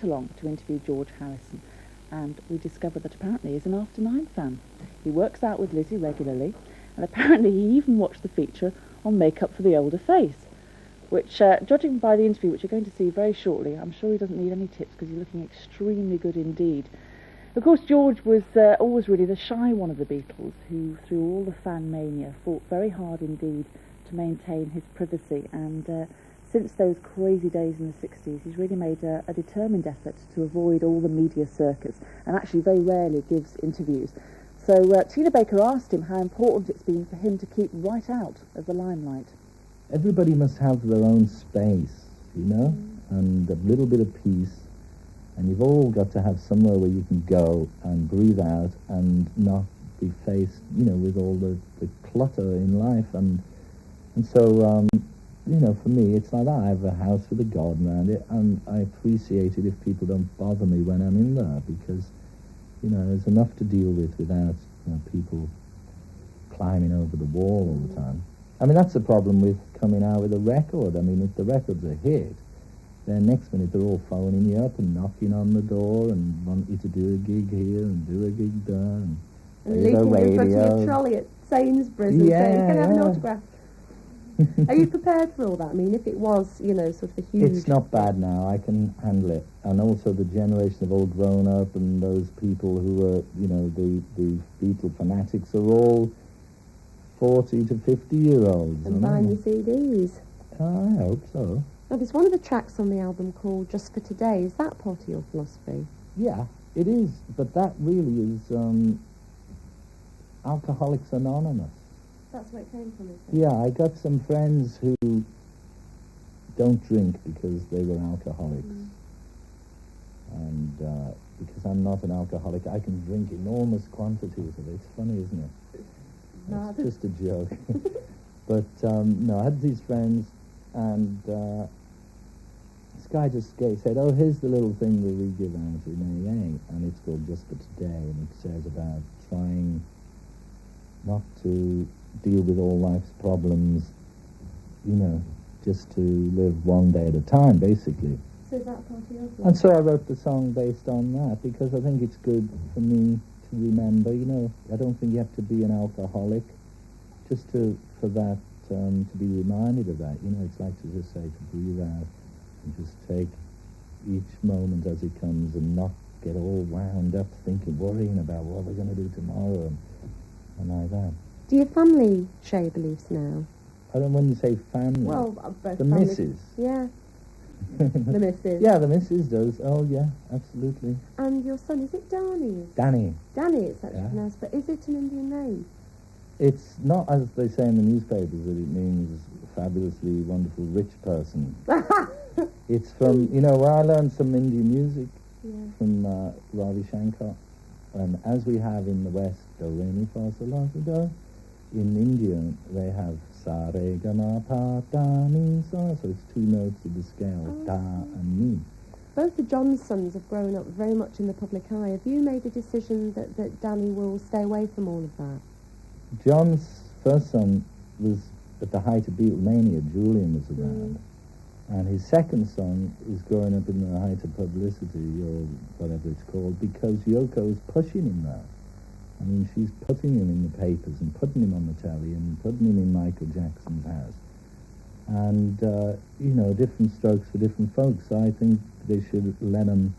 along to interview George Harrison, and we discovered that apparently he's an After Nine fan. He works out with Lizzie regularly, and apparently he even watched the feature on Makeup for the Older Face, which, judging by the interview, which you're going to see very shortly, I'm sure he doesn't need any tips because he's looking extremely good indeed. Of course, George was always really the shy one of the Beatles, who, through all the fan mania, fought very hard indeed to maintain his privacy, and since those crazy days in the 60s, he's really made a determined effort to avoid all the media circus, and actually very rarely gives interviews. So Tina Baker asked him how important it's been for him to keep right out of the limelight. Everybody must have their own space, and a little bit of peace, and you've all got to have somewhere where you can go and breathe out and not be faced, with all the clutter in life, and so, for me, it's like that. I have a house with a garden around it, and I appreciate it if people don't bother me when I'm in there, because, there's enough to deal with without, people climbing over the wall all the time. I mean, that's the problem with coming out with a record. I mean, if the record's a hit, then next minute they're all phoning you up and knocking on the door and want you to do a gig here and do a gig there. And leaving in front of your trolley at Sainsbury's and saying, can I have an autograph? Are you prepared for all that? I mean, if it was, sort of a huge... It's not bad now. I can handle it. And also the generation have all grown up, and those people who are, the Beatle fanatics are all 40 to 50-year-olds. And buying your CDs. I hope so. Now, there's one of the tracks on the album called Just for Today. Is that part of your philosophy? Yeah, it is. But that really is Alcoholics Anonymous. That's where it came from, isn't it? Yeah, I got some friends who don't drink because they were alcoholics. And because I'm not an alcoholic, I can drink enormous quantities of it. It's funny, isn't it? No, It's just a joke. But, no, I had these friends, and this guy just said, oh, here's the little thing that we give out in AA, and it's called Just for Today, and it says about trying not to deal with all life's problems, just to live one day at a time, basically. So is that part of your philosophy? And so I wrote the song based on that, because I think it's good for me to remember, I don't think you have to be an alcoholic just for that, to be reminded of that. It's like to just say, to breathe out and just take each moment as it comes and not get all wound up worrying about what we're going to do tomorrow and like that. Do your family share your beliefs now? I don't, when you say family, Well, both the families. missus. Yeah, the missus. Yeah, the missus does. Oh, yeah, absolutely. And your son, is it Danny? Danny. Danny, it's actually Yeah. pronounced, but is it an Indian name? It's not, as they say in the newspapers, that it means fabulously wonderful rich person. It's from, where I learned some Indian music from Ravi Shankar. And as we have in the West, do, re, mi, fa, sol, la, si, do, in India they have sa, re, ga, ma, pa, da, mi, sa. So it's two notes of the scale, da and mi. Both the Johnsons have grown up very much in the public eye. Have you made a decision that Danny will stay away from all of that? John's first son was at the height of Beatlemania. Julian was around. And his second son is growing up in the height of publicity, or whatever it's called, because Yoko is pushing him there. I mean, she's putting him in the papers and putting him on the telly and putting him in Michael Jackson's house. And, different strokes for different folks. So I think they should let them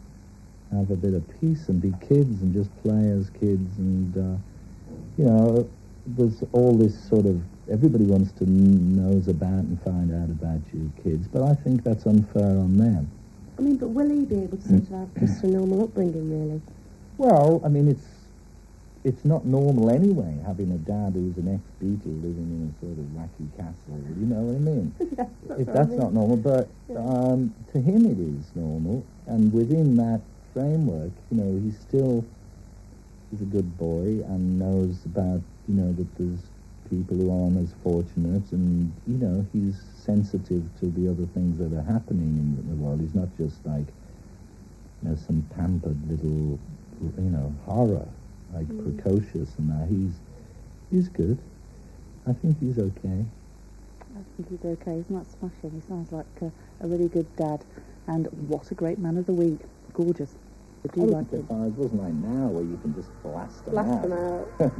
have a bit of peace and be kids and just play as kids. And, there's all this sort of, everybody wants to knows about and find out about you kids, but I think that's unfair on them. I mean, but will he be able to sort of have just a normal upbringing, really? Well, I mean, it's not normal anyway, having a dad who's an ex-Beatle living in a sort of wacky castle, you know what I mean? That's not normal, but to him it is normal, and within that framework, he's a good boy and knows about, that there's people who aren't as fortunate, and, he's sensitive to the other things that are happening in the world. He's not just like, some pampered little, horror, like precocious and that. He's good. I think he's okay. I think he's okay. He's not smashing. He sounds like a really good dad. And what a great man of the week. gorgeous. I do like it. It wasn't like now where you can just blast them out. Blast them out.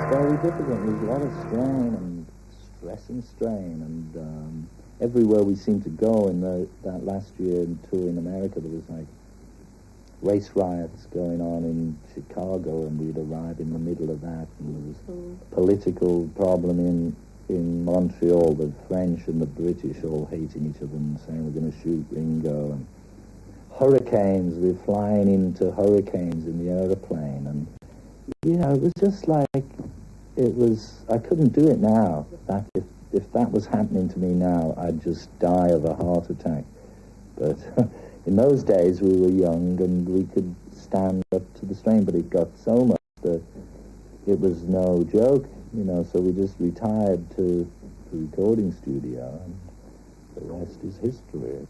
Very difficult. There's a lot of strain and stress and strain, and everywhere we seemed to go in that last year tour in America, there was like race riots going on in Chicago, and we'd arrive in the middle of that, and there was political problem in Montreal. The French and the British all hating each other and saying we're going to shoot Ringo, and hurricanes. We're flying into hurricanes in the aeroplane, and you know, it was just like. I couldn't do it now. That if that was happening to me now, I'd just die of a heart attack. But in those days, we were young and we could stand up to the strain, but it got so much that it was no joke, you know, so we just retired to the recording studio, and the rest is history.